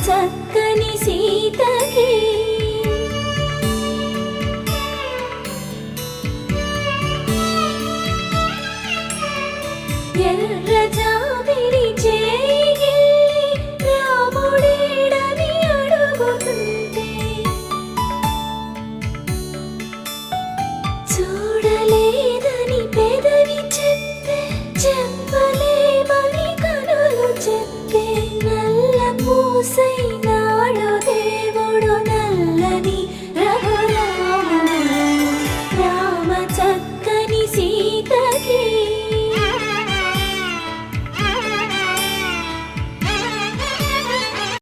చక్కని సీతకి ఎర్ర జాబిలి చేయి రాముడేడని అడుగుతుంటే చూడలేదని పెదవి చెప్పే చెప్పలేమని కనులు చెప్పే నల్ల పూసై